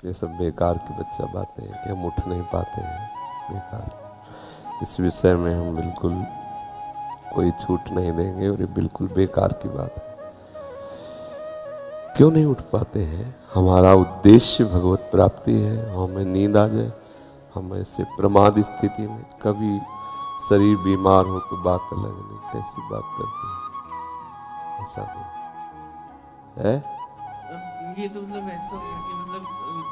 ये सब बेकार की बच्चा बातें हैं कि हम उठ नहीं पाते हैं, बेकार। इस विषय में हम बिल्कुल कोई छूट नहीं देंगे और ये बिल्कुल बेकार की बात है। क्यों नहीं उठ पाते हैं? हमारा उद्देश्य भगवत प्राप्ति है, हमें नींद आ जाए, हम ऐसे प्रमाद स्थिति में, कभी शरीर बीमार हो तो बात अलग, नहीं कैसी बात करते हैं, ऐसा नहीं है। ये तो मतलब ऐसा हो कि मतलब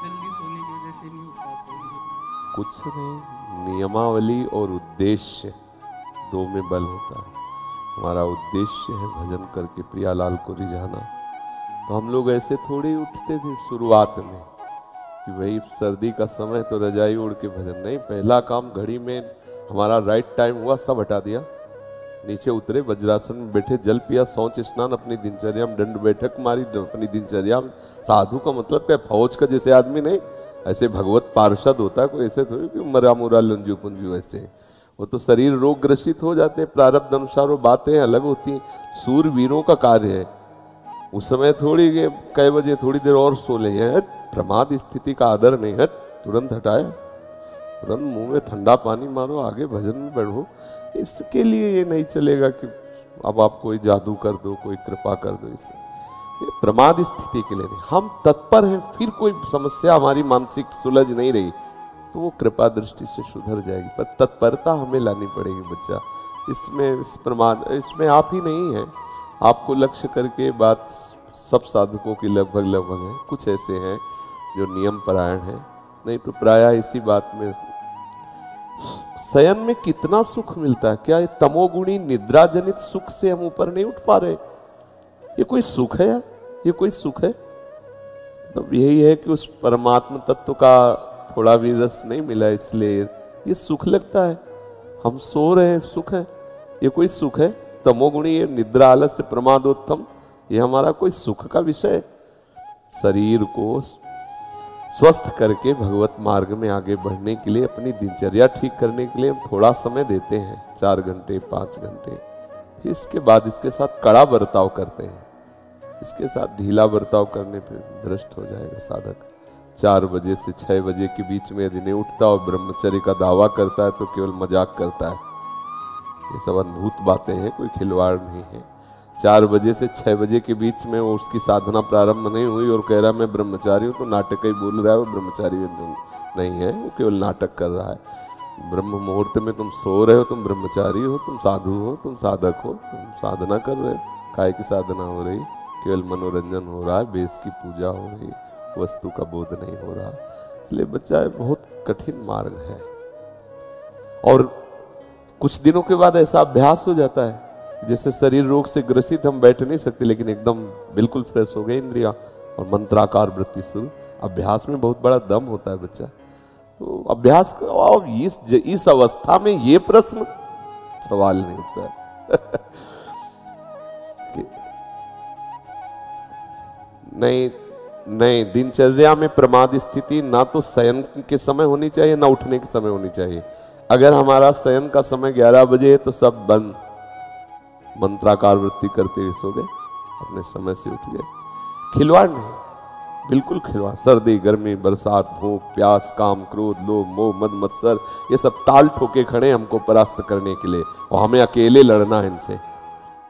जल्दी सोने की वजह से नहीं उठ पाते हैं। कुछ नहीं, नियमावली और उद्देश्य दो में बल होता है। हमारा उद्देश्य है भजन करके प्रियालाल को रिझाना, तो हम लोग ऐसे थोड़ी उठते थे शुरुआत में कि भाई सर्दी का समय तो रजाई ओढ़ के भजन नहीं। पहला काम घड़ी में हमारा राइट टाइम हुआ, सब हटा दिया, नीचे उतरे, वज्रासन में बैठे, जल पिया, शौच स्नान, अपनी दिनचर्या में दंड बैठक मारी, अपनी दिनचर्या में। साधु का मतलब क्या, फौज का जैसे आदमी नहीं, ऐसे भगवत पार्षद होता है कोई, ऐसे थोड़ी कि मरा मुरा लंजू पुंजू ऐसे। वो तो शरीर रोग ग्रसित हो जाते हैं, प्रारब्ध अनुसार वो बातें अलग होती हैं। सूरवीरों का कार्य है उस समय थोड़ी कई बजे थोड़ी देर और सो ले, प्रमाद स्थिति का आदर नहीं है, तुरंत हटाए, तुरंत मुंह में ठंडा पानी मारो, आगे भजन में बढ़ो। इसके लिए ये नहीं चलेगा कि अब आप कोई जादू कर दो, कोई कृपा कर दो, इसे ये प्रमाद स्थिति के लिए नहीं। हम तत्पर हैं, फिर कोई समस्या हमारी मानसिक सुलझ नहीं रही तो वो कृपा दृष्टि से सुधर जाएगी, पर तत्परता हमें लानी पड़ेगी बच्चा। इसमें इस प्रमाद इसमें आप ही नहीं है, आपको लक्ष्य करके बात सब साधकों की लगभग है। कुछ ऐसे हैं जो नियम परायण हैं, नहीं तो प्रायः इसी बात में। शयन में कितना सुख मिलता है, क्या ये तमोगुणी निद्रा जनित सुख से हम ऊपर नहीं उठ पा रहे? ये कोई सुख है यार? ये कोई सुख है? तो यही है कि उस परमात्मा तत्व का थोड़ा भी रस नहीं मिला, इसलिए ये सुख लगता है। हम सो रहे हैं, सुख है? ये कोई सुख है? तमोगुणी ये निद्रा आलस्य प्रमादोत्तम, ये हमारा कोई सुख का विषय? शरीर को स्वस्थ करके भगवत मार्ग में आगे बढ़ने के लिए, अपनी दिनचर्या ठीक करने के लिए हम थोड़ा समय देते हैं, 4 घंटे 5 घंटे। फिर इसके बाद इसके साथ कड़ा बर्ताव करते हैं, इसके साथ ढीला बर्ताव करने पे भ्रष्ट हो जाएगा साधक। 4 बजे से 6 बजे के बीच में यदि नहीं उठता और ब्रह्मचर्य का दावा करता है तो केवल मजाक करता है। ये सब अद्भुत बातें हैं, कोई खिलवाड़ नहीं है। 4 बजे से 6 बजे के बीच में वो उसकी साधना प्रारंभ नहीं हुई और कह रहा मैं ब्रह्मचारी हूँ, तो नाटक ही बोल रहा है, वो ब्रह्मचारी नहीं है, वो केवल नाटक कर रहा है। ब्रह्म मुहूर्त में तुम सो रहे हो, तुम ब्रह्मचारी हो, तुम साधु हो, तुम साधक हो, तुम साधना कर रहे हो। काय की साधना हो रही? केवल मनोरंजन हो रहा है, बेस की पूजा हो रही, वस्तु का बोध नहीं हो रहा। इसलिए बच्चा बहुत कठिन मार्ग है, और कुछ दिनों के बाद ऐसा अभ्यास हो जाता है जैसे शरीर रोग से ग्रसित हम बैठ नहीं सकते, लेकिन एकदम बिल्कुल फ्रेश हो गए इंद्रिया और मंत्राकार वृत्ति शुरू। अभ्यास में बहुत बड़ा दम होता है बच्चा, तो अभ्यास करो। और इस अवस्था में ये प्रश्न सवाल नहीं उठता है नहीं, दिनचर्या में प्रमाद स्थिति ना तो शयन के समय होनी चाहिए, ना उठने के समय होनी चाहिए। अगर हमारा शयन का समय 11 बजे है तो सब बंद, मंत्राकार वृत्ति करते हुए सो गए, अपने समय से उठ गए। खिलवाड़ नहीं, बिल्कुल खिलवाड़। सर्दी, गर्मी, बरसात, भूख, प्यास, काम, क्रोध, लोभ, मोह, मद, मत्सर, ये सब ताल ठोके खड़े हमको परास्त करने के लिए, और हमें अकेले लड़ना है इनसे,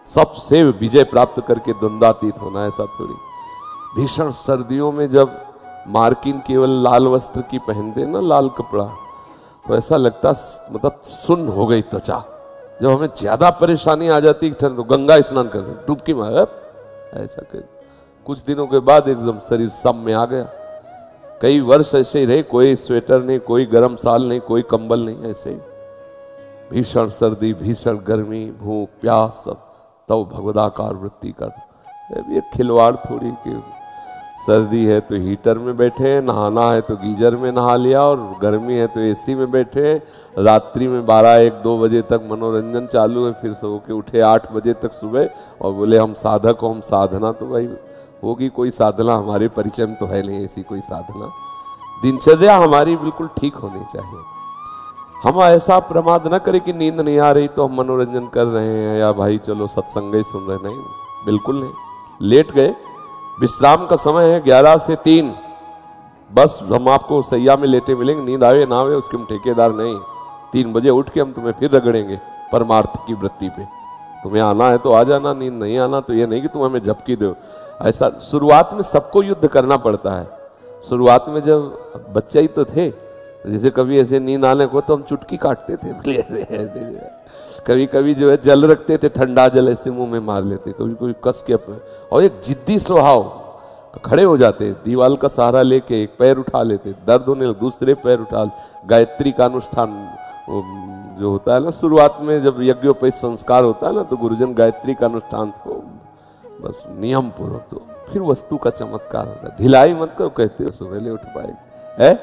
सबसे विजय प्राप्त करके द्वंद्वातीत होना है, ऐसा थोड़ी। भीषण सर्दियों में जब मार्किन केवल लाल वस्त्र की पहनते ना, लाल कपड़ा, तो ऐसा लगता मतलब सुन्न हो गई त्वचा। जब हमें ज्यादा परेशानी आ जाती है तो गंगा स्नान कर रहे, डुबकी मार, ऐसा कर। कुछ दिनों के बाद एकदम शरीर सम में आ गया। कई वर्ष ऐसे ही रहे, कोई स्वेटर नहीं, कोई गर्म साल नहीं, कोई कंबल नहीं, ऐसे ही भीषण सर्दी, भीषण गर्मी, भूख, प्यास, सब। तब भगवदाकार वृत्ति का ये खिलवाड़ थोड़ी कि सर्दी है तो हीटर में बैठे, नहाना है तो गीजर में नहा लिया, और गर्मी है तो एसी में बैठे, रात्रि में 12-1-2 बजे तक मनोरंजन चालू है, फिर सो के उठे 8 बजे तक सुबह और बोले हम साधक हो, हम साधना। तो भाई होगी कोई साधना? हमारे परिचय में तो है नहीं ऐसी कोई साधना। दिनचर्या हमारी बिल्कुल ठीक होनी चाहिए। हम ऐसा प्रमाद न करें कि नींद नहीं आ रही तो हम मनोरंजन कर रहे हैं, या भाई चलो सत्संग ही सुन रहे, नहीं, बिल्कुल नहीं। लेट गए, विश्राम का समय है 11 से 3, बस हम आपको सैया में लेटे मिलेंगे, नींद आवे ना आवे उसके हम ठेकेदार नहीं। 3 बजे उठ के हम तुम्हें फिर रगड़ेंगे परमार्थ की वृत्ति पे। तुम्हें आना है तो आ जाना, नींद नहीं आना तो ये नहीं कि तुम हमें झपकी दो। ऐसा शुरुआत में सबको युद्ध करना पड़ता है। शुरुआत में जब बच्चे ही तो थे, जैसे कभी ऐसे नींद आने को तो हम चुटकी काटते थे ऐसे ऐसे, कभी कभी जो है जल रखते थे, ठंडा जल ऐसे मुंह में मार लेते, कभी कोई कस के अपने, और एक जिद्दी स्वभाव, खड़े हो जाते, दीवाल का सहारा लेके एक पैर उठा लेते, दर्द होने दूसरे पैर उठा। गायत्री का अनुष्ठान जो होता है ना शुरुआत में, जब यज्ञोपवीत संस्कार होता है ना, तो गुरुजन गायत्री का अनुष्ठान को बस नियम पूर्वक, तो फिर वस्तु का चमत्कार होता है। ढिलाई मत करो, कहते हो सुबह उठ पाएगी है